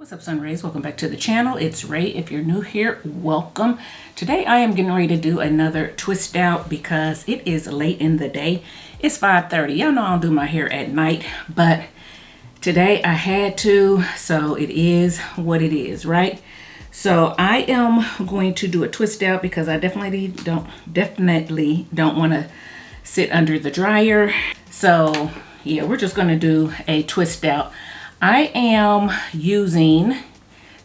What's up, Sun Rays? Welcome back to the channel. It's Ray. If you're new here, welcome. Today I am getting ready to do another twist out because it is late in the day. It's 5:30. Y'all know I don't do my hair at night, but today I had to, so it is what it is, right? So I am going to do a twist out because I definitely don't want to sit under the dryer. So yeah, we're just going to do a twist out. I am using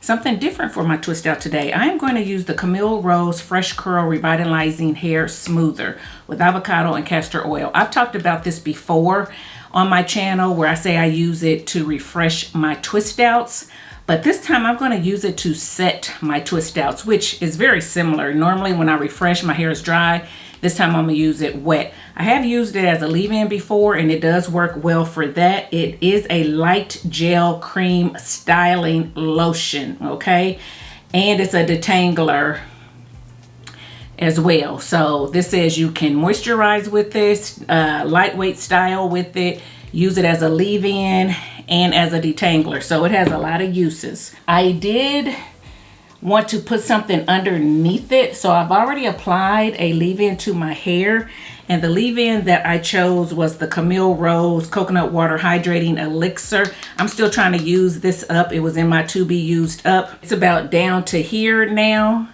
something different for my twist out today. I am going to use the Camille Rose Fresh Curl Revitalizing Hair Smoother with avocado and castor oil. I've talked about this before on my channel where I say I use it to refresh my twist outs. But this time I'm going to use it to set my twist outs, which is very similar. Normally when I refresh, my hair is dry. This time I'm going to use it wet. I have used it as a leave-in before and it does work well for that. It is a light gel cream styling lotion, okay? And it's a detangler as well. So this says you can moisturize with this, lightweight style with it, use it as a leave-in and as a detangler. So it has a lot of uses. I did want to put something underneath it, so I've already applied a leave-in to my hair, and the leave-in that I chose was the Camille Rose Coconut Water Hydrating Elixir. I'm still trying to use this up. It was in my to be used up. It's about down to here now,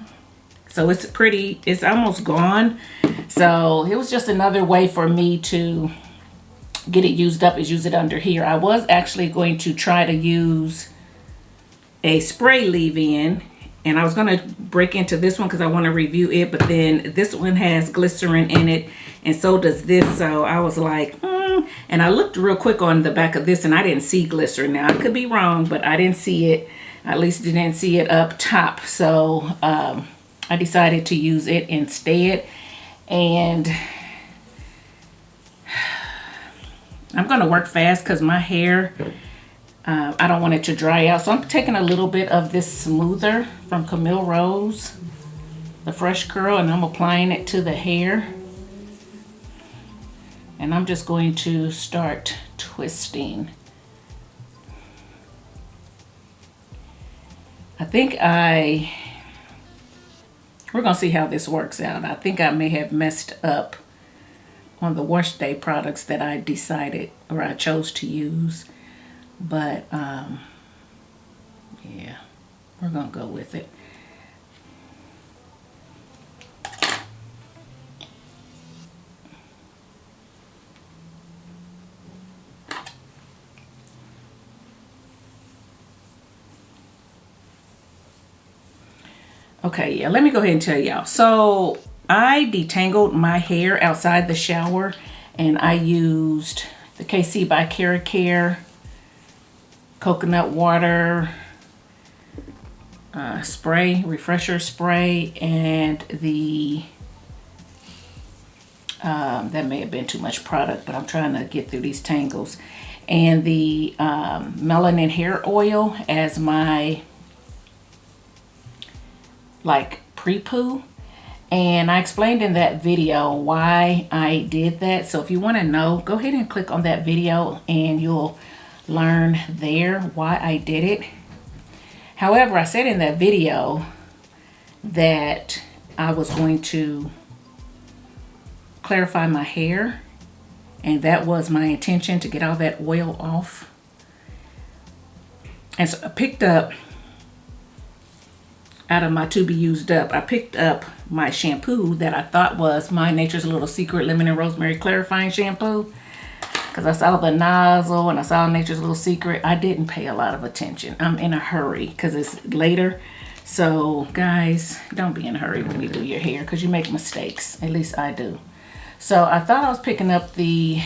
so it's almost gone. So it was just another way for me to get it used up, is use it under here. I was actually going to try to use a spray leave-in, and I was going to break into this one because I want to review it, but then this one has glycerin in it and so does this. So I was like, and I looked real quick on the back of this and I didn't see glycerin. Now I could be wrong, but I didn't see it. At least didn't see it up top. So I decided to use it instead. And I'm going to work fast because my hair, I don't want it to dry out. So I'm taking a little bit of this smoother from Camille Rose, the Fresh Curl, and I'm applying it to the hair. And I'm just going to start twisting. We're going to see how this works out. I think I may have messed up on the wash day products that I decided or I chose to use. But yeah, we're gonna go with it. Okay, yeah, let me go ahead and tell y'all. So I detangled my hair outside the shower and I used the KC by Care coconut water spray, refresher spray, and the that may have been too much product, but I'm trying to get through these tangles, and the melanin hair oil as my like pre-poo. And I explained in that video why I did that, so if you want to know, go ahead and click on that video and you'll learn there why I did it. However, I said in that video that I was going to clarify my hair, and that was my intention, to get all that oil off. And so I picked up, out of my to be used up, I picked up my shampoo that I thought was my Nature's Little Secret Lemon and Rosemary Clarifying Shampoo. Because I saw the nozzle and I saw Nature's Little Secret. I didn't pay a lot of attention. I'm in a hurry because it's later. So guys, don't be in a hurry when you do your hair because you make mistakes. At least I do. So I thought I was picking up the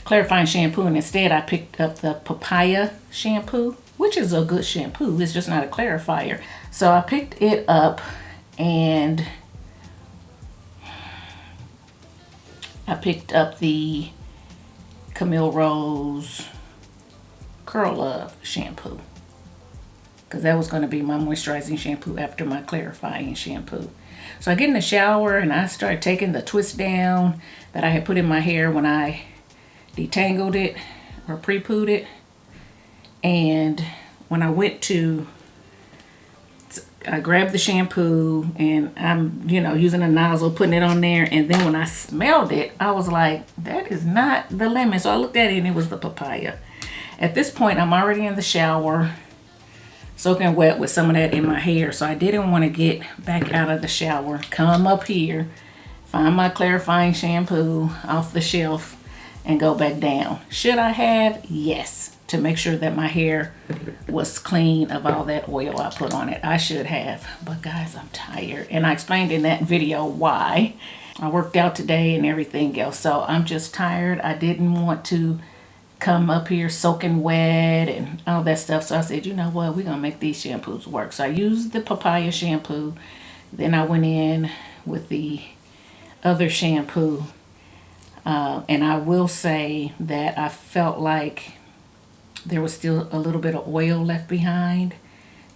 clarifying shampoo, and instead I picked up the papaya shampoo, which is a good shampoo. It's just not a clarifier. So I picked it up and I picked up the Camille Rose Curl Love shampoo because that was going to be my moisturizing shampoo after my clarifying shampoo. So I get in the shower and I start taking the twist down that I had put in my hair when I detangled it or pre-pooed it, and when I went to, I grabbed the shampoo and I'm, you know, using a nozzle, putting it on there. And then when I smelled it, I was like, that is not the lemon. So I looked at it and it was the papaya. At this point, I'm already in the shower, soaking wet with some of that in my hair. So I didn't want to get back out of the shower, come up here, find my clarifying shampoo off the shelf and go back down. Should I have? Yes. To make sure that my hair was clean of all that oil I put on it. I should have. But guys, I'm tired. And I explained in that video why. I worked out today and everything else. So I'm just tired. I didn't want to come up here soaking wet and all that stuff. So I said, you know what? We're going to make these shampoos work. So I used the papaya shampoo. Then I went in with the other shampoo. And I will say that I felt like there was still a little bit of oil left behind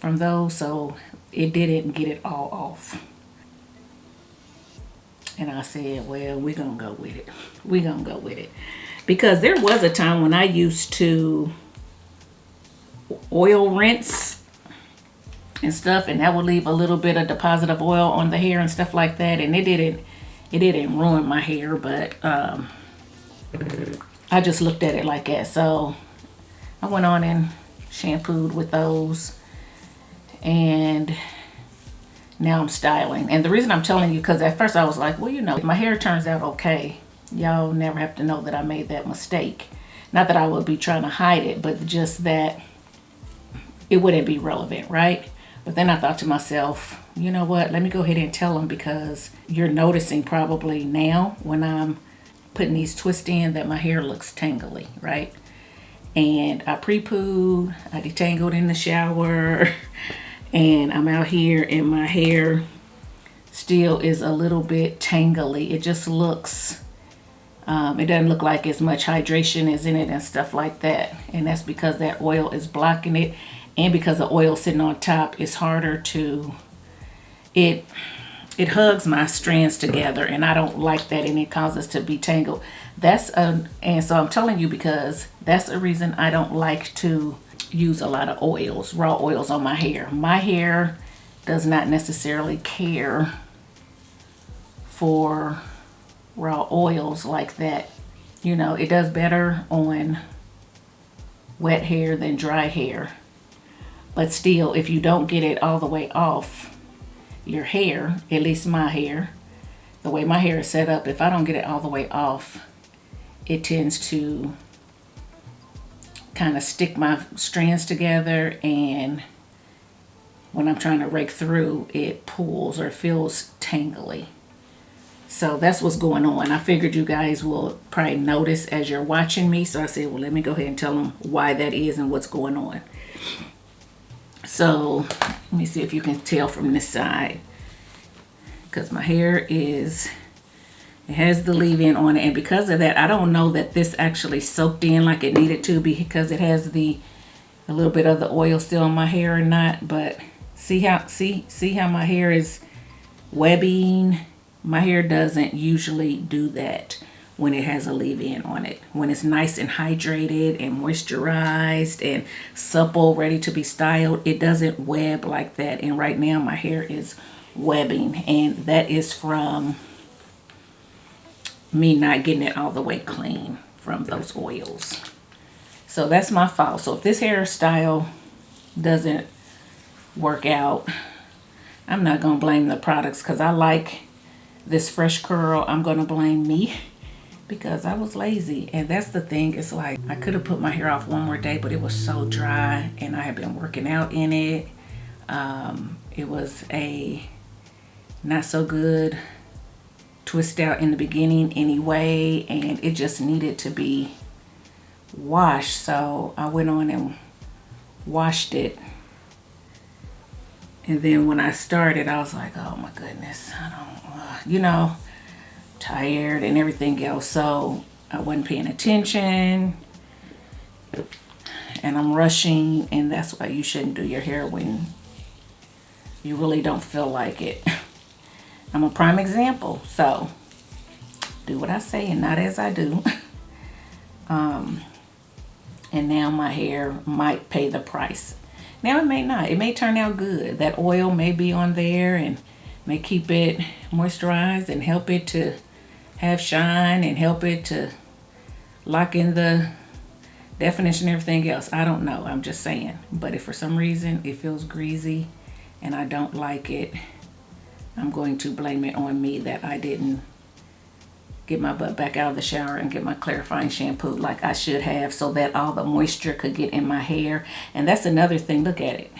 from those, so it didn't get it all off. And I said, well, we're gonna go with it. We're gonna go with it. Because there was a time when I used to oil rinse and stuff, and that would leave a little bit of deposit of oil on the hair and stuff like that, and it didn't ruin my hair, but I just looked at it like that. So I went on and shampooed with those, and now I'm styling. And the reason I'm telling you, because at first I was like, well, you know, if my hair turns out okay, y'all never have to know that I made that mistake. Not that I would be trying to hide it, but just that it wouldn't be relevant, right? But then I thought to myself, you know what, let me go ahead and tell them, because you're noticing probably now when I'm putting these twists in that my hair looks tangly, right? And I pre-pooed, I detangled in the shower, and I'm out here and my hair still is a little bit tangly. It just looks, it doesn't look like as much hydration is in it and stuff like that. And that's because that oil is blocking it, and because the oil sitting on top is harder to, it hugs my strands together, and I don't like that, and it causes to be tangled. And so I'm telling you, because that's a reason I don't like to use a lot of oils, raw oils on my hair. My hair does not necessarily care for raw oils like that. You know, it does better on wet hair than dry hair. But still, if you don't get it all the way off your hair, at least my hair, the way my hair is set up, if I don't get it all the way off, it tends to kind of stick my strands together, and when I'm trying to rake through, it pulls or feels tangly. So that's what's going on. I figured you guys will probably notice as you're watching me, so I said, well, let me go ahead and tell them why that is and what's going on. So let me see if you can tell from this side, because my hair is, it has the leave-in on it, and because of that, I don't know that this actually soaked in like it needed to, because it has a little bit of the oil still on my hair or not. But see how my hair is webbing? My hair doesn't usually do that when it has a leave-in on it. When it's nice and hydrated and moisturized and supple, ready to be styled, it doesn't web like that. And right now my hair is webbing, and that is from me not getting it all the way clean from those oils. So that's my fault. So if this hairstyle doesn't work out, I'm not gonna blame the products, because I like this fresh curl. I'm gonna blame me, because I was lazy. And that's the thing, it's like I could have put my hair off one more day, but it was so dry and I had been working out in it. It was a not so good twist out in the beginning anyway, and it just needed to be washed. So I went on and washed it, and then when I started, I was like, oh my goodness, I don't, you know, tired and everything else. So I wasn't paying attention, and I'm rushing, and that's why you shouldn't do your hair when you really don't feel like it. I'm a prime example. So do what I say and not as I do. And now my hair might pay the price. Now it may not. It may turn out good. That oil may be on there and may keep it moisturized and help it to have shine and help it to lock in the definition and everything else. I don't know. I'm just saying. But if for some reason it feels greasy and I don't like it, I'm going to blame it on me that I didn't get my butt back out of the shower and get my clarifying shampoo like I should have, so that all the moisture could get in my hair. And that's another thing. Look at it.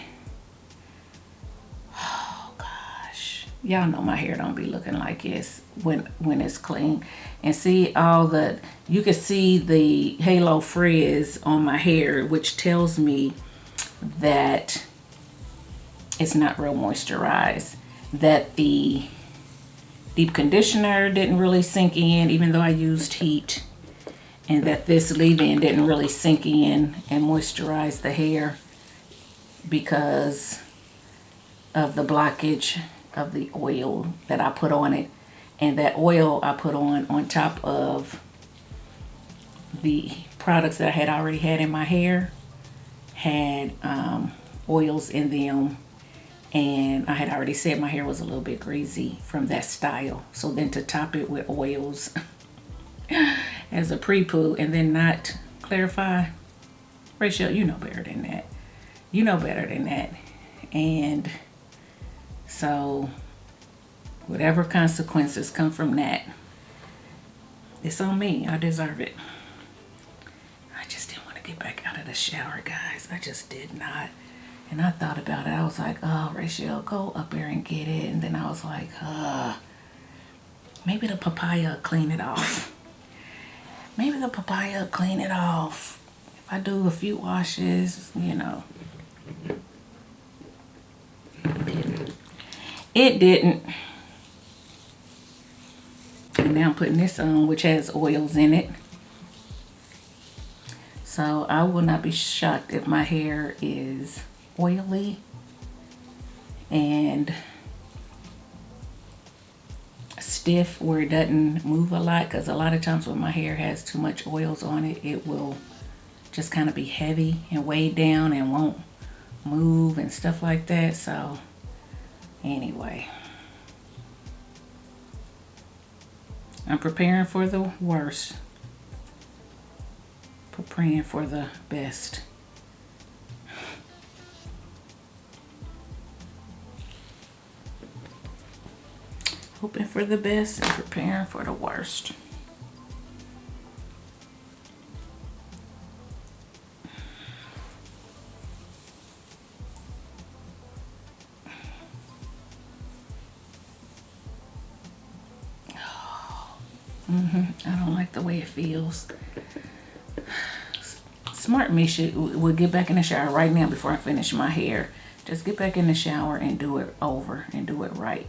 Oh gosh, y'all know my hair don't be looking like this when it's clean. And see all the, you can see the halo frizz on my hair, which tells me that it's not real moisturized, that the deep conditioner didn't really sink in even though I used heat, and that this leave-in didn't really sink in and moisturize the hair because of the blockage of the oil that I put on it. And that oil I put on top of the products that I had already had in my hair had oils in them. And I had already said my hair was a little bit greasy from that style. So then to top it with oils as a pre-poo and then not clarify. Rachel, you know better than that. You know better than that. And so whatever consequences come from that, it's on me. I deserve it. I just didn't want to get back out of the shower, guys. I just did not. And I thought about it. I was like, oh, Rachel, go up there and get it. And then I was like, maybe the papaya will clean it off. Maybe the papaya will clean it off. If I do a few washes, you know. It didn't. And now I'm putting this on, which has oils in it. So I will not be shocked if my hair is oily and stiff where it doesn't move a lot, because a lot of times when my hair has too much oils on it, it will just kind of be heavy and weighed down and won't move and stuff like that. So anyway, I'm preparing for the worst, but praying for the best. Hoping for the best and preparing for the worst. I don't like the way it feels. Smart me would get back in the shower right now before I finish my hair. Just get back in the shower and do it over and do it right.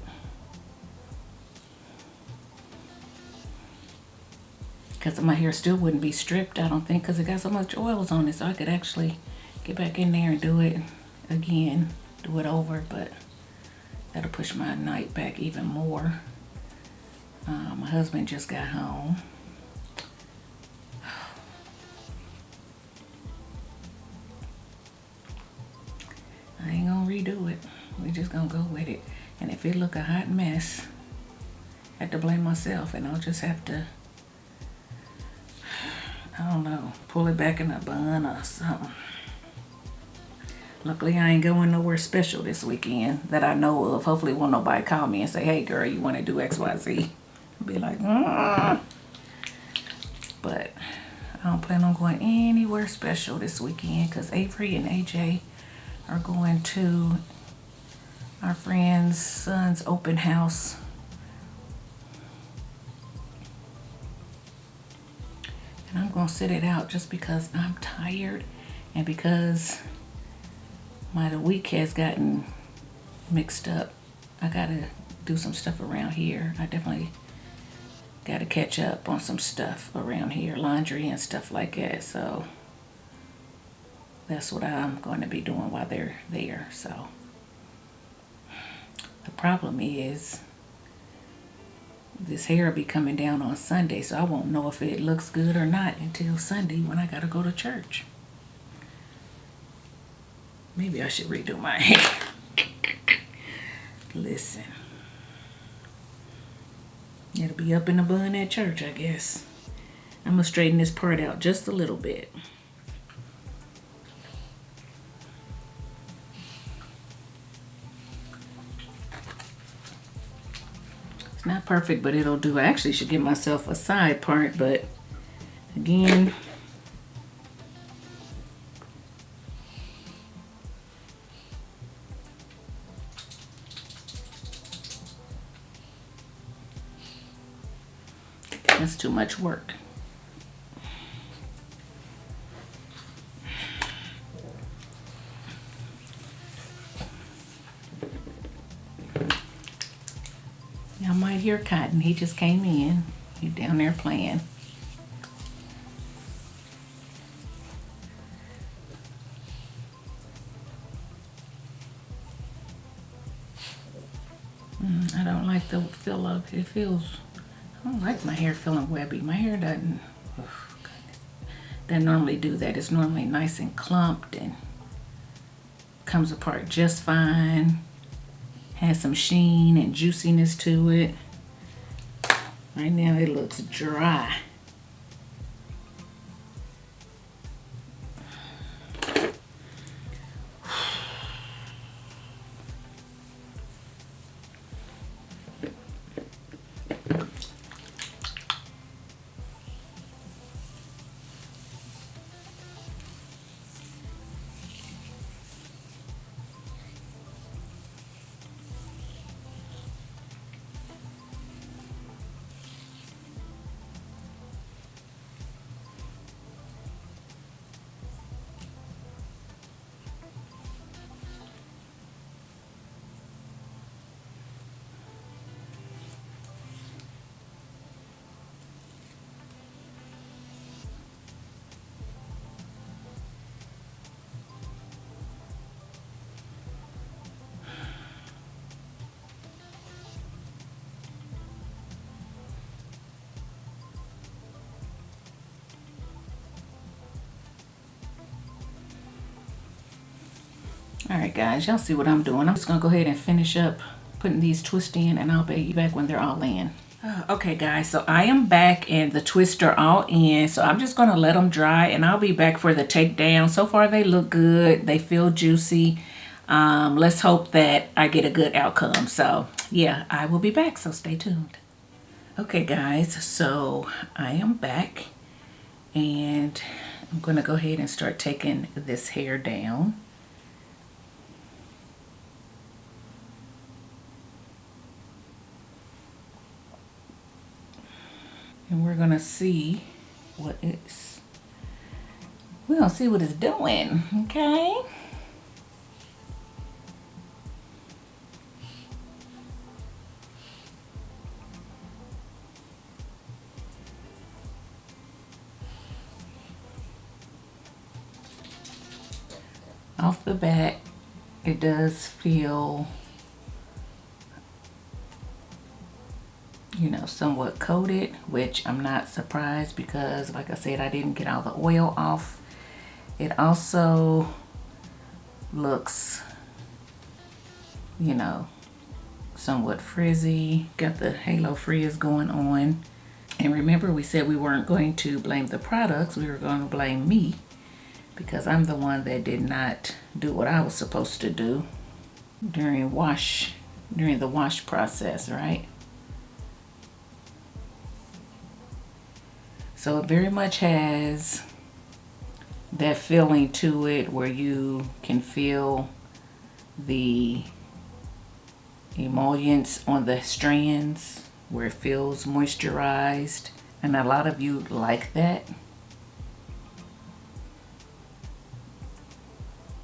Because my hair still wouldn't be stripped, I don't think, because it got so much oils on it. So I could actually get back in there and do it again, do it over, but that'll push my night back even more. My husband just got home. I ain't gonna redo it. We just gonna go with it. And if it look a hot mess, I have to blame myself, and I'll just have to, I don't know, pull it back in a bun or something. Luckily, I ain't going nowhere special this weekend that I know of. Hopefully, won't nobody call me and say, hey, girl, you want to do XYZ? I'll be like, But I don't plan on going anywhere special this weekend because Avery and AJ are going to our friend's son's open house. And I'm going to sit it out just because I'm tired and because my week has gotten mixed up. I got to do some stuff around here. I definitely got to catch up on some stuff around here, laundry and stuff like that. So that's what I'm going to be doing while they're there. So the problem is this hair will be coming down on Sunday, so I won't know if it looks good or not until Sunday when I got to go to church. Maybe I should redo my hair. Listen. It'll be up in the bun at church, I guess. I'm gonna straighten this part out just a little bit. It's not perfect, but it'll do. I actually should give myself a side part, but again, that's too much work. Y'all might hear Cotton. He just came in. He's down there playing. I don't like the feel of it. It feels, I don't like my hair feeling webby. My hair doesn't normally do that. It's normally nice and clumped and comes apart just fine. Has some sheen and juiciness to it. Right now it looks dry. Alright guys, y'all see what I'm doing. I'm just going to go ahead and finish up putting these twists in, and I'll be back when they're all in. Okay guys, so I am back and the twists are all in. So I'm just going to let them dry and I'll be back for the takedown. So far they look good. They feel juicy. Let's hope that I get a good outcome. So yeah, I will be back. So stay tuned. Okay guys, so I am back and I'm going to go ahead and start taking this hair down. And we're gonna see what it's, we're gonna see what it's doing, okay? Off the bat, it does feel, you know, somewhat coated, which I'm not surprised because like I said, I didn't get all the oil off. It also looks, you know, somewhat frizzy. Got the halo frizz going on. And remember, we said we weren't going to blame the products, we were going to blame me because I'm the one that did not do what I was supposed to do during the wash process, right? So it very much has that feeling to it where you can feel the emollients on the strands where it feels moisturized. And a lot of you like that.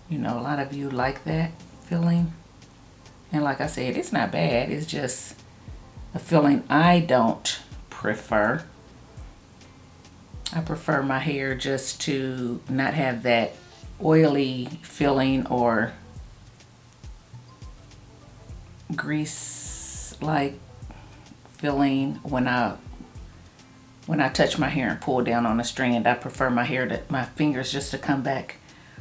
You know, a lot of you like that feeling. And like I said, it's not bad. It's just a feeling I don't prefer. I prefer my hair just to not have that oily feeling or grease-like feeling when I touch my hair and pull down on a strand. I prefer my fingers just to come back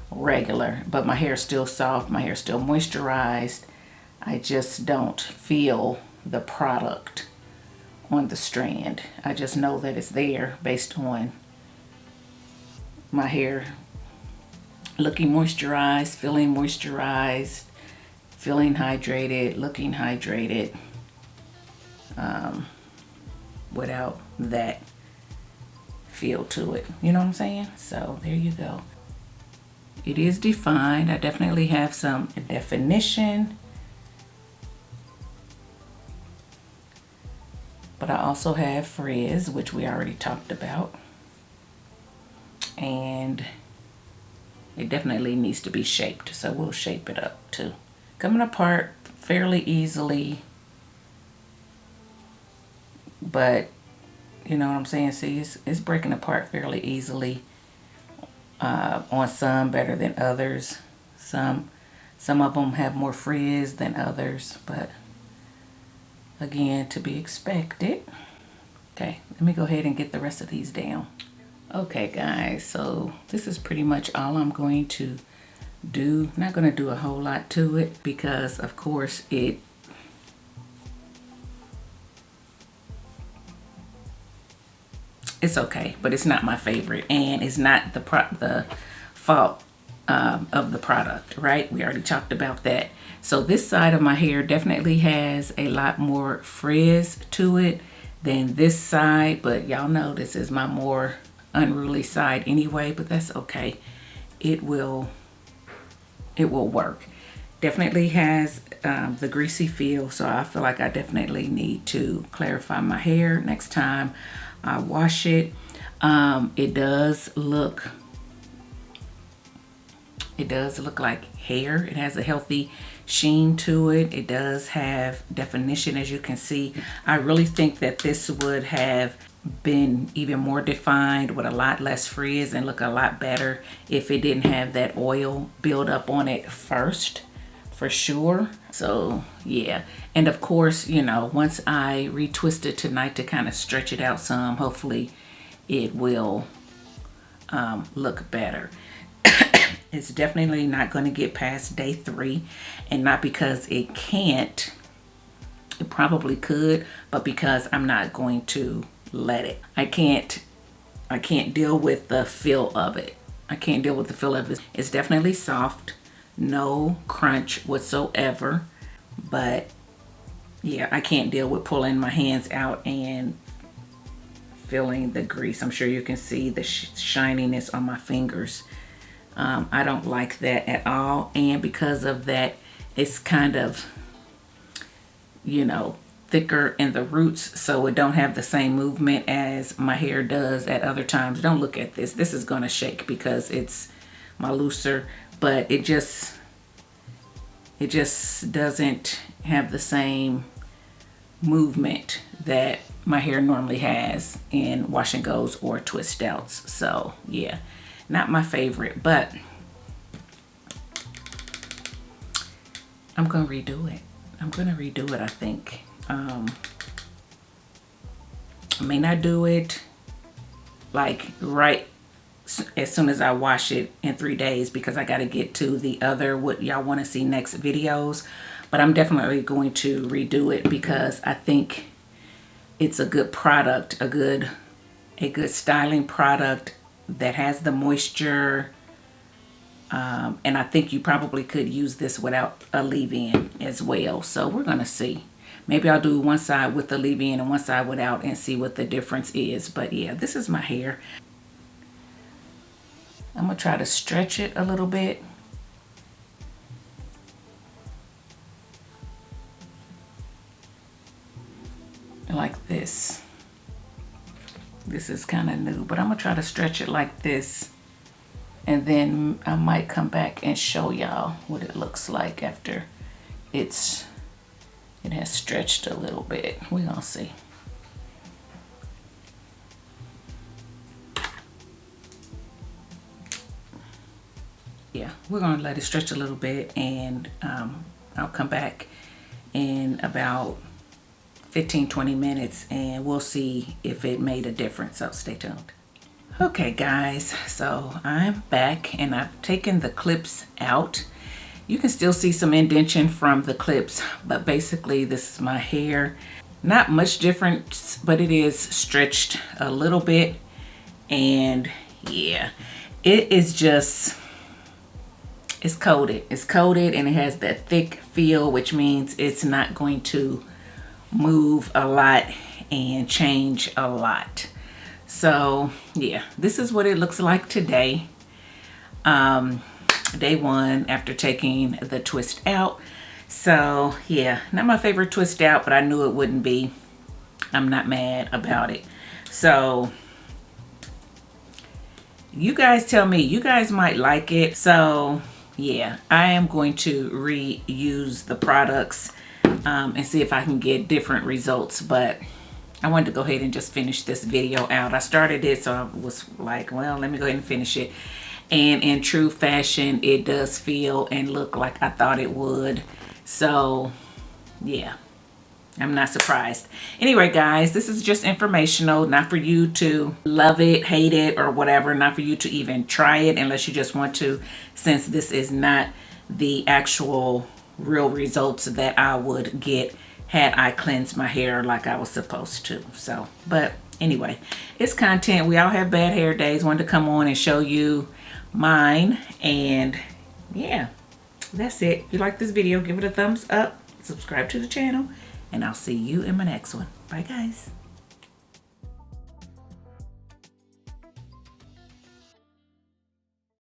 regular, but my hair is still soft, my hair is still moisturized. I just don't feel the product on the strand. I just know that it's there based on my hair looking moisturized, feeling hydrated, looking hydrated, without that feel to it. You know what I'm saying? So there you go. It is defined. I definitely have some definition, but I also have frizz, which we already talked about, and it definitely needs to be shaped, so we'll shape it up too. Coming apart fairly easily, but you know what I'm saying? See, it's breaking apart fairly easily. On some better than others. Some of them have more frizz than others, but again, to be expected. Okay, let me go ahead and get the rest of these down. Okay guys, so this is pretty much all I'm going to do. Not going to do a whole lot to it because of course it's okay, but it's not my favorite, and it's not the fault of the product, right? We already talked about that. So this side of my hair definitely has a lot more frizz to it than this side, but y'all know this is my more unruly side anyway, but that's okay. It will work. Definitely has the greasy feel, so I feel like I definitely need to clarify my hair next time I wash it. It does look like hair. It has a healthy sheen to it. It does have definition, as you can see. I really think that this would have been even more defined with a lot less frizz and look a lot better if it didn't have that oil build up on it first, for sure. So yeah, and of course, you know, once I retwist it tonight to kind of stretch it out some, hopefully it will look better. It's definitely not going to get past day 3, and not because it can't. It probably could, but because I'm not going to let it. I can't deal with the feel of it. I can't deal with the feel of it. It's definitely soft, no crunch whatsoever, but yeah, I can't deal with pulling my hands out and feeling the grease. I'm sure you can see the shininess on my fingers. I don't like that at all, and because of that, it's kind of, you know, thicker in the roots, so it don't have the same movement as my hair does at other times. Don't look at this. This is gonna shake because it's my looser, but it just doesn't have the same movement that my hair normally has in wash and goes or twist outs. So yeah, not my favorite, but I'm gonna redo it. I think. I may not do it like right as soon as I wash it in 3 days, because I got to get to the other what y'all want to see next videos, but I'm definitely going to redo it because I think it's a good product, a good styling product that has the moisture, and I think you probably could use this without a leave-in as well. So we're gonna see. Maybe I'll do one side with the leave-in and one side without and see what the difference is. But yeah, this is my hair. I'm gonna try to stretch it a little bit. Like this. This is kind of new, but I'm gonna try to stretch it like this, and then I might come back and show y'all what it looks like after it has stretched a little bit. We're gonna see. Yeah, we're gonna let it stretch a little bit, and I'll come back in about 15-20 minutes and we'll see if it made a difference. So stay tuned. Okay guys, so I'm back and I've taken the clips out. You can still see some indentation from the clips, but basically this is my hair. Not much difference, but it is stretched a little bit. And yeah, it is just, it's coated. It's coated and it has that thick feel, which means it's not going to move a lot and change a lot. So yeah, this is what it looks like today. Day one after taking the twist out. So yeah, not my favorite twist out, but I knew it wouldn't be. I'm not mad about it. So you guys tell me, you guys might like it. So yeah, I am going to reuse the products and see if I can get different results, but I wanted to go ahead and just finish this video out. I started it, so I was like, well, let me go ahead and finish it. And in true fashion, it does feel and look like I thought it would. So yeah, I'm not surprised. Anyway, guys, this is just informational, not for you to love it, hate it, or whatever. Not for you to even try it unless you just want to, since this is not the actual real results that I would get had I cleansed my hair like I was supposed to. So, but anyway, it's content. We all have bad hair days. Wanted to come on and show you mine. And yeah, that's it. If you like this video, give it a thumbs up, subscribe to the channel, and I'll see you in my next one. Bye guys.